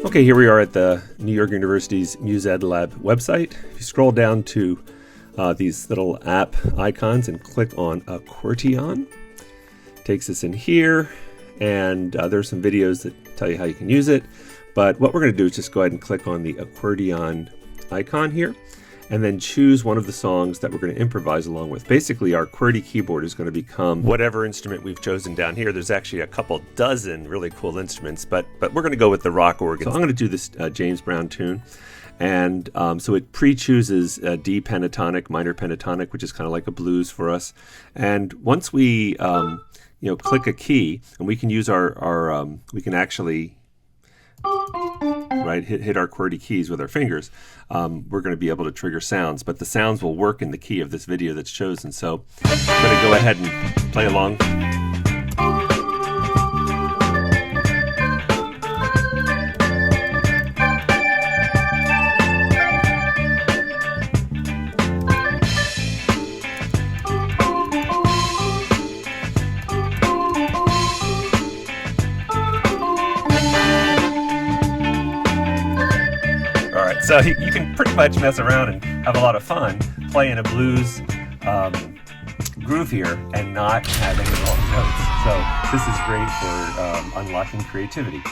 Okay, here we are at the New York University's musEDlab website. If you scroll down to these little app icons and click on aQWERTYon, takes us in here, and there's some videos that tell you how you can use it. But what we're going to do is just go ahead and click on the aQWERTYon icon here, and then choose one of the songs that we're going to improvise along with. Basically, our QWERTY keyboard is going to become whatever instrument we've chosen down here. There's actually a couple dozen really cool instruments, but we're going to go with the rock organ. So I'm going to do this James Brown tune, and so it pre-chooses D pentatonic, minor pentatonic, which is kind of like a blues for us. And once we click a key, and we can use our we can actually hit our QWERTY keys with our fingers, we're going to be able to trigger sounds, but the sounds will work in the key of this video that's chosen. So I'm going to go ahead and play along. So you can pretty much mess around and have a lot of fun playing a blues groove here and not have any long notes. So this is great for unlocking creativity.